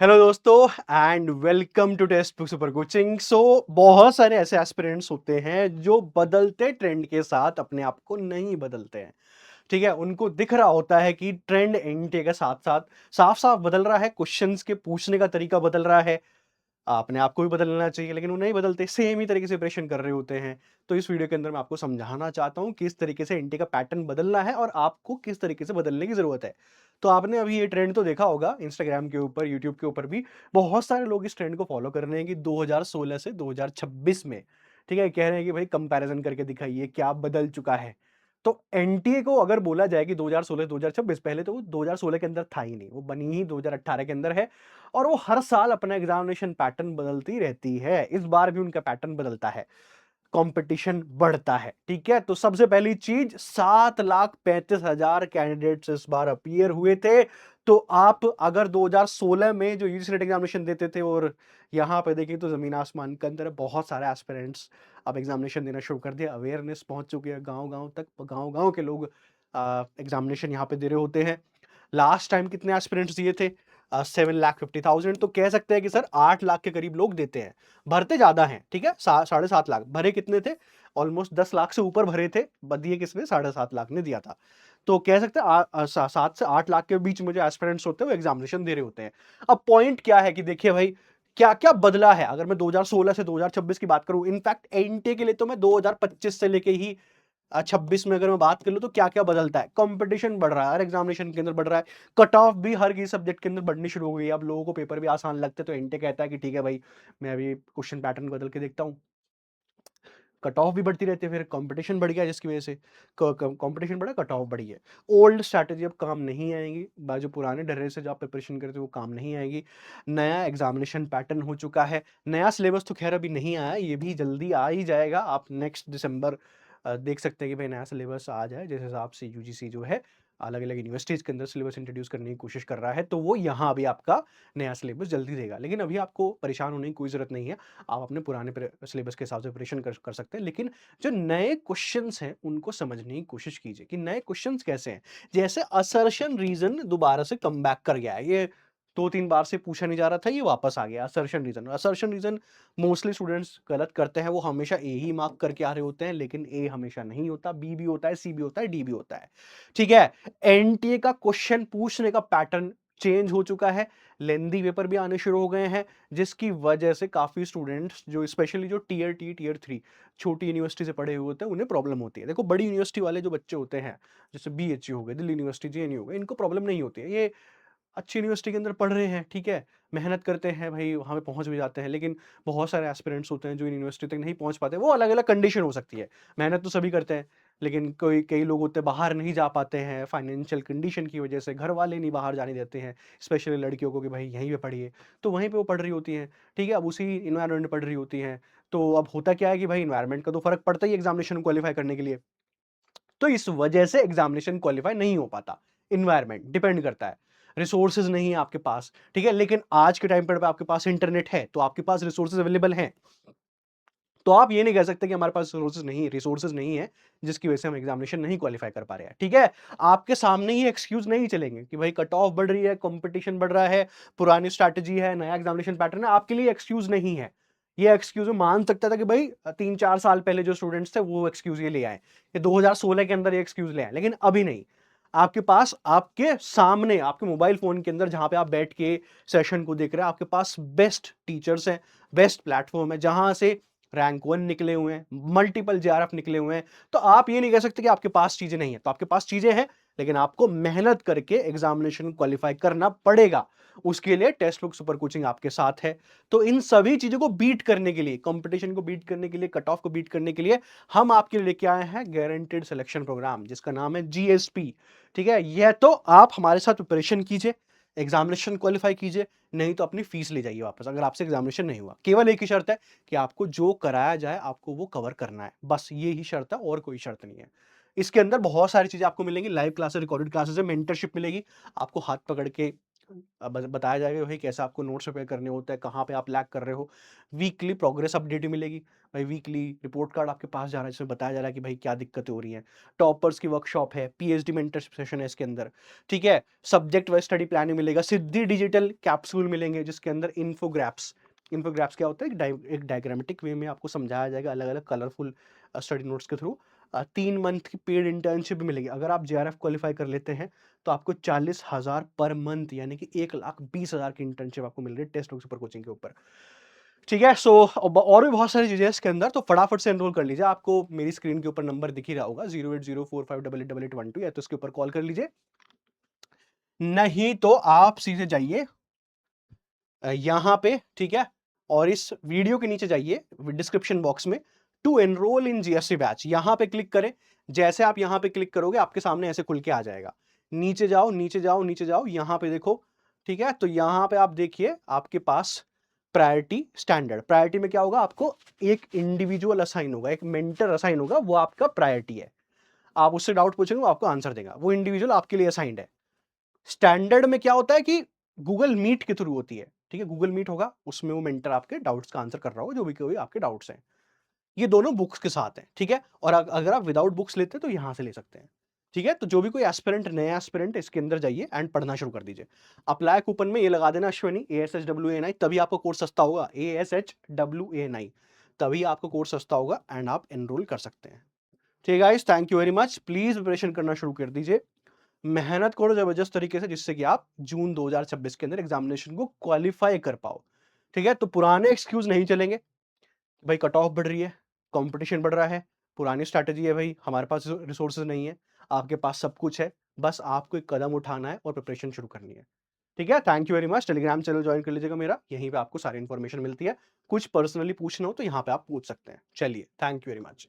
Hello दोस्तों and welcome to Testbook super coaching. बहुत सारे ऐसे एस्पिरेंट्स होते हैं जो बदलते ट्रेंड के साथ अपने आप को नहीं बदलते हैं। ठीक है, उनको दिख रहा होता है कि ट्रेंड एनटीए के साथ साथ साफ साफ बदल रहा है, क्वेश्चंस के पूछने का तरीका बदल रहा है। अपने आप को भी बदलना चाहिए लेकिन वो नहीं बदलते, सेम ही तरीके से प्रिपरेशन कर रहे होते हैं। तो इस वीडियो के अंदर मैं आपको समझाना चाहता हूँ किस तरीके से एनटीए का पैटर्न बदलना है और आपको किस तरीके से बदलने की जरूरत है। तो आपने अभी ये ट्रेंड तो देखा होगा इंस्टाग्राम के ऊपर, यूट्यूब के ऊपर भी बहुत सारे लोग इस ट्रेंड को फॉलो कर रहे हैं कि 2016 से 2026 में, ठीक है, कह रहे हैं कि भाई कंपैरिजन करके दिखाइए क्या बदल चुका है। तो एनटीए को अगर बोला जाए कि 2016 2026, पहले तो वो 2016 के अंदर था ही नहीं, वो बनी ही 2018 के अंदर है। और वो हर साल अपना एग्जामिनेशन पैटर्न बदलती रहती है, इस बार भी उनका पैटर्न बदलता है, कंपटीशन बढ़ता है। ठीक है, तो सबसे पहली चीज, 7,35,000 कैंडिडेट्स इस बार अपीयर हुए थे। तो आप अगर 2016 में जो यूजीसी नेट एग्जामिनेशन देते थे और यहाँ पे देखें तो जमीन आसमान के अंदर बहुत सारे एस्पिरेंट्स अब एग्जामिनेशन देना शुरू कर दिया, अवेयरनेस पहुंच चुकी है गांव गांव तक, गांव गांव के लोग एग्जामिनेशन यहाँ पे दे रहे होते हैं। लास्ट टाइम कितने एस्पिरेंट्स दिए थे? 7,50,000। तो कह सकते हैं कि सर 8 लाख के करीब लोग देते हैं, भरते ज्यादा हैं। ठीक है, 7.5 लाख भरे, कितने थे? ऑलमोस्ट 10 लाख से ऊपर भरे थे, दिए किसने? 7.5 लाख ने दिया था। तो कह सकते हैं 7 से 8 लाख के बीच में जो एस्पिरेंट्स होते हैं वो एग्जामिनेशन दे रहे होते हैं। अब पॉइंट क्या है कि देखिए भाई, क्या क्या बदला है। अगर मैं 2016 से 2026 की बात करूं, इनफैक्ट एनटीए के लिए तो मैं 2025 से लेके ही 26 में अगर मैं बात कर लूं तो क्या क्या बदलता है। कंपटीशन बढ़ रहा है, हर एग्जामिनेशन के अंदर बढ़ रहा है। कट ऑफ भी हर किसी सब्जेक्ट के अंदर बढ़नी शुरू हो गई है। अब लोगों को पेपर भी आसान लगते हैं तो एनटीए कहता है कि ठीक है भाई, मैं अभी क्वेश्चन पैटर्न बदल के देखता हूं। कट ऑफ भी बढ़ती रहती है, फिर कंपटीशन बढ़ गया जिसकी वजह से कंपटीशन बढ़ा, कट ऑफ बढ़ी है। ओल्ड स्ट्रैटेजी अब काम नहीं आएगी, जो पुराने ढर्रे से जो आप प्रिपरेशन करते हो वो काम नहीं आएगी। नया एग्जामिनेशन पैटर्न हो चुका है। नया सिलेबस तो खैर अभी नहीं आया, ये भी जल्दी आ ही जाएगा। आप नेक्स्ट दिसंबर देख सकते हैं कि भाई नया सिलेबस आ जाए, जिस हिसाब से यूजीसी जो है अलग अलग यूनिवर्सिटीज के अंदर सिलेबस इंट्रोड्यूस करने की कोशिश कर रहा है, तो वो यहाँ भी आपका नया सिलेबस जल्दी देगा। लेकिन अभी आपको परेशान होने की कोई जरूरत नहीं है, आप अपने पुराने सिलेबस के हिसाब से प्रिपरेशन कर सकते हैं। लेकिन जो नए क्वेश्चंस हैं उनको समझने की कोशिश कीजिए कि नए क्वेश्चंस कैसे हैं। जैसे असर्शन रीजन दोबारा से कम बैक कर गया है, ये 2-3 बार से पूछा नहीं जा रहा था, ये वापस आ गया। असर्शन रीजन मोस्टली स्टूडेंट्स गलत करते हैं, वो हमेशा ए ही मार्क करके आ रहे होते हैं, लेकिन ए हमेशा नहीं होता, बी भी होता है, सी भी होता है, डी भी होता है। ठीक है, एनटीए का क्वेश्चन पूछने का पैटर्न चेंज हो चुका है, लेंदी पेपर भी आने शुरू हो गए हैं, जिसकी वजह से काफी स्टूडेंट्स जो स्पेशली जो टीयर 3 छोटी यूनिवर्सिटी से पढ़े हुए होते हैं उन्हें प्रॉब्लम होती है। देखो, बड़ी यूनिवर्सिटी वाले जो बच्चे होते हैं, जैसे बीएचयू हो गए, दिल्ली यूनिवर्सिटी, जेएनयू हो गए, इनको प्रॉब्लम नहीं होती है। ये अच्छी यूनिवर्सिटी के अंदर पढ़ रहे हैं, ठीक है, मेहनत करते हैं भाई, वहाँ पे पहुँच भी जाते हैं। लेकिन बहुत सारे एस्पिरेंट्स होते हैं जो यूनिवर्सिटी तक नहीं पहुँच पाते, वो अलग-अलग कंडीशन हो सकती है। मेहनत तो सभी करते हैं, लेकिन कई लोग होते हैं बाहर नहीं जा पाते हैं, फाइनेंशियल कंडीशन की वजह से घर वाले नहीं बाहर जाने देते हैं, स्पेशली लड़कियों को कि भाई यहीं पे पढ़िए, तो वहीं पे वो पढ़ रही होती हैं, ठीक है, अब उसी एनवायरनमेंट में पढ़ रही होती हैं। तो अब होता क्या है कि भाई एनवायरनमेंट का तो फ़र्क पड़ता ही है एग्ज़ामिनेशन क्वालीफाई करने के लिए। तो इस वजह से एग्जामिनेशन क्वालिफाई नहीं हो पाता। एनवायरनमेंट डिपेंड करता है, रिसोर्सेज नहीं है आपके पास, ठीक है, लेकिन आज के टाइम पर आपके पास इंटरनेट है तो आपके पास रिसोर्सेज अवेलेबल हैं। तो आप ये नहीं कह सकते कि हमारे पास रिसोर्सेज नहीं है जिसकी वजह से हम एग्जामिनेशन नहीं क्वालिफाई कर पा रहे हैं। ठीक है, आपके सामने ही एक्सक्यूज नहीं चलेंगे कि भाई कट ऑफ बढ़ रही है, कंपटीशन बढ़ रहा है, पुरानी स्ट्रैटेजी है, नया एग्जामिनेशन पैटर्न है, आपके लिए एक्सक्यूज नहीं है। ये एक्सक्यूज मान सकता था कि भाई 3-4 साल पहले जो स्टूडेंट्स थे वो एक्सक्यूज ये ले आए, ये 2016 के अंदर ये एक्सक्यूज ले आए, लेकिन अभी नहीं। आपके पास, आपके सामने, आपके मोबाइल फोन के अंदर जहां पे आप बैठ के सेशन को देख रहे हैं, आपके पास बेस्ट टीचर्स हैं, बेस्ट प्लेटफॉर्म है, जहां से रैंक 1 निकले हुए हैं, मल्टीपल जेआरएफ निकले हुए हैं। तो आप ये नहीं कह सकते कि आपके पास चीजें नहीं है, तो आपके पास चीजें हैं, लेकिन आपको मेहनत करके एग्जामिनेशन क्वालिफाई करना पड़ेगा। उसके लिए टेस्ट बुक सुपर कोचिंग आपके साथ है। तो इन सभी चीजों को बीट करने के लिए, कंपटीशन को बीट करने के लिए, कट ऑफ को बीट करने के लिए, हम आपके लिए लेके आए हैं गारंटेड सिलेक्शन प्रोग्राम, जिसका नाम है जीएसपी। ठीक है, यह तो आप हमारे साथ प्रिपरेशन कीजिए, एग्जामिनेशन क्वालिफाई कीजिए, नहीं तो अपनी फीस ले जाइए वापस अगर आपसे एग्जामिनेशन नहीं हुआ। केवल एक ही शर्त है कि आपको जो कराया जाए आपको वो कवर करना है, बस ये ही शर्त है, और कोई शर्त नहीं है। इसके अंदर बहुत सारी चीजें आपको मिलेंगी, लाइव क्लासेस, रिकॉर्डेड क्लासेस है, मेंटरशिप मिलेगी, आपको हाथ पकड़ के बताया जाएगा भाई कैसे आपको नोट्स प्रिपेयर करने होते हैं, कहाँ पे आप लैग कर रहे हो। वीकली प्रोग्रेस अपडेट भी मिलेगी। भाई वीकली रिपोर्ट कार्ड आपके पास जा रहा है, जिसमें बताया जा रहा है कि भाई क्या दिक्कतें हो रही हैं। टॉपर्स की वर्कशॉप है, पीएचडी मेंटरशिप सेशन है इसके अंदर, ठीक है। सब्जेक्ट वाइज स्टडी प्लान मिलेगा, सिद्धि डिजिटल कैप्सूल मिलेंगे जिसके अंदर इन्फोग्राफ्स, इन्फोग्राफ्स क्या होता है, एक डायग्रामेटिक वे में आपको समझाया जाएगा अलग अलग कलरफुल स्टडी नोट्स के थ्रू। 3 मंथ की पेड इंटर्नशिप भी मिलेगी। अगर आप जेआरएफ क्वालिफाई कर लेते हैं तो आपको 40,000 पर मंथ यानी कि 1,20,000 की इंटर्नशिप आपको मिल रही है टेस्ट बुक सुपर कोचिंग के ऊपर। ठीक है, सो और भी बहुत सारी चीजें हैं इसके अंदर, तो फटाफट से एनरोल कर लीजिए। आपको मेरी स्क्रीन के ऊपर नंबर दिख ही रहा होगा 08045888812, या तो इसके ऊपर कॉल कर लीजिए, नहीं तो आप सीधे जाइए यहां पे, ठीक है, और इस वीडियो के नीचे जाइए डिस्क्रिप्शन बॉक्स में, to enrol in GSC batch, यहां पे क्लिक करें। जैसे आप यहां पे क्लिक करोगे आपके सामने ऐसे खुल के आ जाएगा। नीचे जाओ नीचे जाओ नीचे जाओ, यहां पे देखो, ठीक है, तो यहां पे आप देखिए आपके पास प्रायोरिटी स्टैंडर्ड, प्रायोरिटी में क्या होगा, आपको एक इंडिविजुअल असाइन होगा, एक मेंटर असाइन होगा, वो आपका प्रायोरिटी है। आप उससे डाउट पूछेंगे वो आपको आंसर देगा, वो इंडिविजुअल आपके लिए असाइंड है। स्टैंडर्ड में क्या होता है कि गूगल मीट के थ्रू होती है, ठीक है, गूगल मीट होगा, उसमें वो मेंटर आपके डाउट्स का आंसर कर रहा होगा, जो भी कोई आपके डाउट्स हैं। ये दोनों बुक्स के साथ हैं, ठीक है, और अगर आप विदाउट बुक्स लेते हैं तो यहां से ले सकते हैं। ठीक है, तो जो भी कोई एस्पिरेंट, नया एस्पिरेंट, इसके अंदर जाइए एंड पढ़ना शुरू कर दीजिए। अप्लाई कूपन में ये लगा देना अश्विनी ASHWANI, तभी आपको कोर्स सस्ता होगा, ASHWANI, तभी आपको कोर्स सस्ता होगा एंड आप एनरोल कर सकते हैं। ठीक है guys, thank you very much. Please preparation करना शुरू कर दीजिए, मेहनत करो जबरदस्त तरीके से, जिससे कि आप जून 2026 के अंदर एग्जामिनेशन को क्वालिफाई कर पाओ। ठीक है, तो पुराने एक्सक्यूज नहीं चलेंगे। भाई कट ऑफ बढ़ रही है, कंपटीशन बढ़ रहा है, पुरानी स्ट्रैटेजी है भाई, हमारे पास रिसोर्सेज नहीं है, आपके पास सब कुछ है, बस आपको एक कदम उठाना है और प्रिपरेशन शुरू करनी है। ठीक है, thank you very much. Telegram channel join कर लीजिएगा मेरा, यहीं पे आपको सारी इंफॉर्मेशन मिलती है। कुछ पर्सनली पूछना हो तो यहाँ पे आप पूछ सकते हैं। चलिए, थैंक यू वेरी मच।